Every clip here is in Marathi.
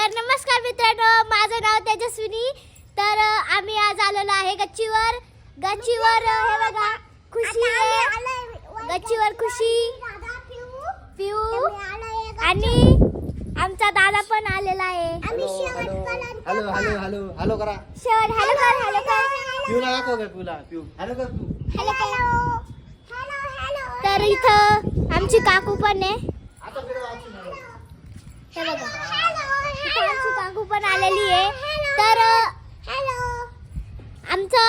तर नमस्कार मित्रांनो, माझं नाव तेजस्विनी। तर आम्ही आज आलेलो आहे गच्चीवर हे बघा खुशी आहे, गच्चीवर खुशी, पिऊ आणि आमचा दादा पण आलेला आहे। हॅलो हॅलो हॅलो हॅलो करा शेवट हॅलो कर पिऊला दाखव का पिऊला पिऊ हॅलो कर पिऊ तर इथं आमची काकू पण आहे, आता फिरव आमची नाव. हे बघा इथं आमची काकू पण आलेली आहे। तर आमचा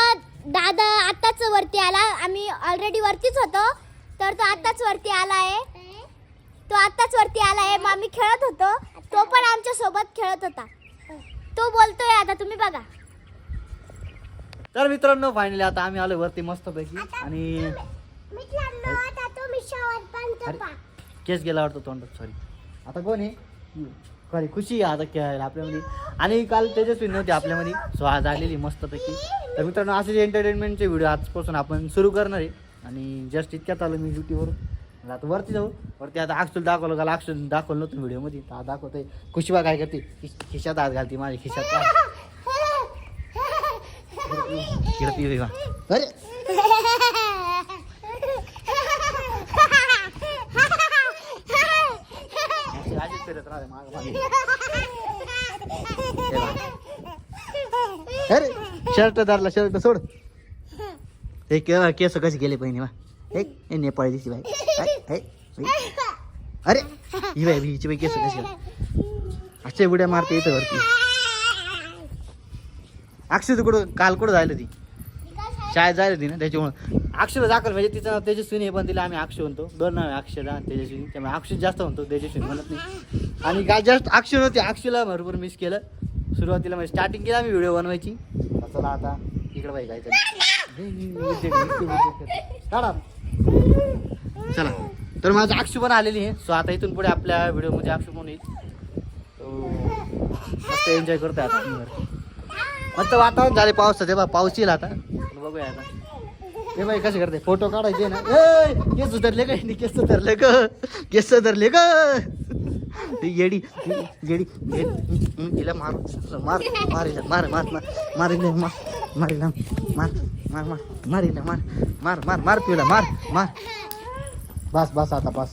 दादा आत्ताच वरती आला, आम्ही ऑलरेडी वरतीच होतो, तर तो आत्ताच वरती आला आहे। मग आम्ही खेळत होतो, तो पण आमच्या सोबत खेळत होता। तो बोलतोय आता, तुम्ही बघा। तर मित्रांनो फायनली आता आम्ही आलो वरती मस्तपैकी आणि केस गेला वाटतो तोंडात, सॉरी। आता कोण आहे? खरी खुशी आहे आता खेळायला आपल्यामध्ये, आणि काल तेजस्वी नव्हती आपल्यामध्ये, सो आज आलेली मस्तपैकी। तर मित्रांनो असे एंटरटेनमेंटचे व्हिडिओ आजपासून आपण सुरू करणार आहे, आणि जस्ट इतक्यात आलो मी ड्युटीवरून। आता वरती जाऊ, वरती आता अक्षुल दाखवलं का, अक्षुल दाखवलं नव्हतं व्हिडिओमध्ये, तर दाखवतोय। खुशीबा काय करते, खिशात हात घालते माझ्या खिशात। अरे अरे शर्ट धरला, शर्ट सोड। हे केस कसे गेले पहिने, एक नेपाळी दिसली बाई। अरे ही बाई हिची बाई केस कशी गेले, अशा उड्या मारते इथं वरती। अक्षय कुठं काल कुठं जायला, ती शाळेत जायला ती ना, त्याच्यामुळं अक्षयला दाखल म्हणजे तिचं नाव तेजस्विनी आहे, पण तिला आम्ही अक्षय म्हणतो, दोन नाव आहे अक्षयला आणि तेजस्विनी, त्यामुळे अक्षय जास्त म्हणतो, तेजस्विनी म्हणत नाही। आणि काय जस्ट अक्षय नव्हती, अक्षयला भरपूर मिस केलं सुरुवातीला, म्हणजे स्टार्टिंग केला मी व्हिडिओ बनवायची। चला आता इकडं बाई काय चला, तर माझं अक्षय पण आलेली आहे, सो आता इथून पुढे आपल्या व्हिडिओमध्ये अक्षय पण येईल, मस्त एन्जॉय करतोय आता वरती। मस्त वातावरण झाले पावसाचे, बा पाऊस येईल आता, बघूया आता। हे बाई कसे करते, फोटो काढायचे ना, केस धरले काय, केस धरले ग, केस धरले ग, येडी येडी हिला मार मार मारिला मार मार मारिला मारिला मार मार मार मारिला मार मार मार मार पिऊला मार मार, बस बस आता बस।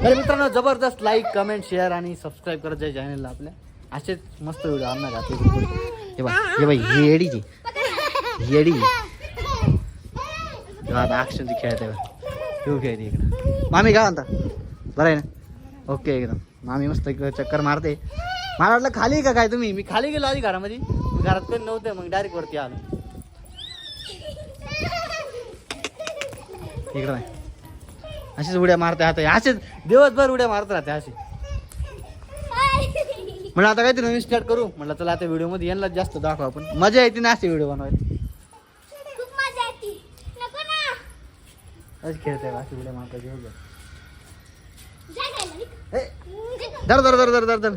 तर मित्रांनो जबरदस्त लाईक कमेंट शेअर आणि सबस्क्राईब करत जाय चॅनलला आपल्या, असेच मस्त व्हिडिओ आणणार आपल्या। हे बाई ही येडीची येडी, आता अक्षर खेळत आहे, तू खेळते इकडं। मामी काय म्हणता, बरं आहे ना? ओके एकदम, मामी मस्त चक्कर मारते। मला वाटलं खाली का काय तुम्ही, मी खाली गेलो आधी घरामध्ये, घरात पण नव्हते, मग डायरेक्ट वरती आलो इकडं। असेच उड्या मारते आता, असेच दिवसभर उड्या मारत राहते असे। म्हणलं आता काहीतरी नवीन स्टार्ट करू, म्हणलं चला आता व्हिडिओमध्ये यांना जास्त दाखवा, आपण मजा येते ना असे व्हिडिओ बनवायला, खेळत आहे असे उड्या मारता। धर धर धर धर धर धर,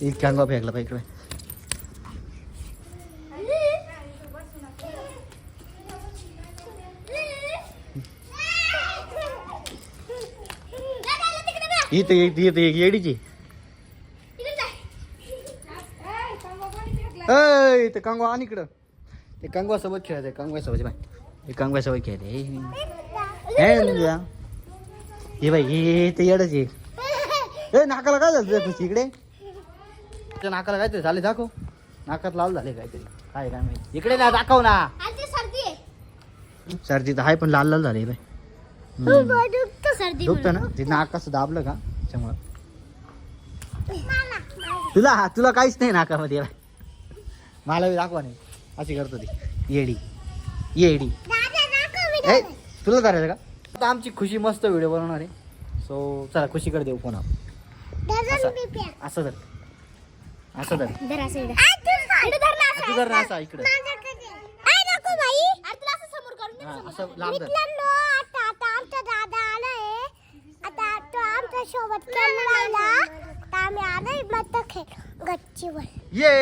एक कांगा फेकला पाहिजे इकडे। इथं एक येडीची, इथं कांगवा आणि इकडं ते कांगवा सोबत खेळायचं, कांगवा सोबत बाय, हे कांगवा सोबत खेळते। हे बाई हे ते येडच आहे, नाकाला काय झालं खुशी इकडे, त्या नाकाला काहीतरी झाले, दाखव नाकात लाल झाले काहीतरी, काय काय माहिती, इकडे ना दाखव ना। सर्दी तर आहे पण लाल लाल झाले बाई, दुखतं ना ते नाक कसं दाबलं का त्याच्यामुळं। तुला काहीच नाही नाकामध्ये, मला दाखवा नाही, अशी करतो ती येडी येडी। तुला करायचं का? आता आमची खुशी मस्त व्हिडिओ बनवणार आहे, सो चला खुशीकडे देऊ फोन आपण। असं धर असं धर, तू धर ना असा इकडे, असं लांब धर। आमचा दादा आलाय, आता तो आमच्या सोबत खेळायला, आम्ही आलोय मस्त खेळ गच्चीवर। ये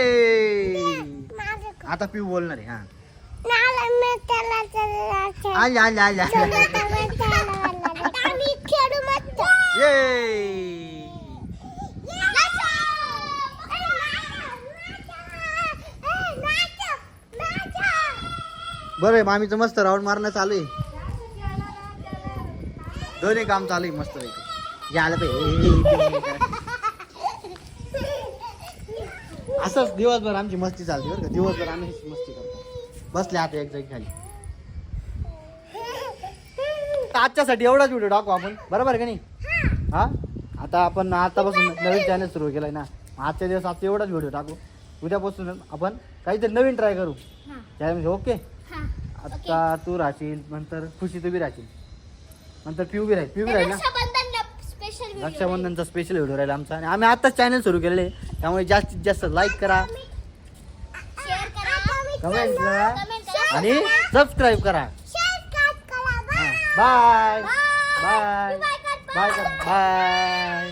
आता पिऊ बोलणार आहे, हा त्याला आल्या आल्या आल्या आम्ही खेळू मस्त ये बरं आहे, मामीचं मस्त राऊंड मारणं चालू आहे. दोन्ही काम चालू आहे मस्त पैकी. झालं पाहिजे असंच दिवसभर आमची मस्ती चालते बरं का. दिवसभर आम्ही मस्ती करतो. बसले आता एक जागी खाली. आजच्यासाठी एवढाच व्हिडिओ टाकू आपण, बरोबर आहे का नाही? हा आता आपण आतापासून नवीन चॅनल सुरू केलाय ना, आजच्या दिवस आता एवढाच व्हिडिओ टाकू. उद्यापासून आपण काहीतरी नवीन ट्राय करू त्यामध्ये. ओके, आता तू राहशील, नंतर खुशी तू बी राहशील, नंतर पिऊ बी राहील ना. रक्षाबंधनचा स्पेशल व्हिडिओ राहील आमचा. आणि आम्ही आताच चॅनल सुरू केलेले आहे, त्यामुळे जास्तीत जास्त लाईक करा, कमेंट करा आणि सबस्क्राईब करा. Bye bye bye bye.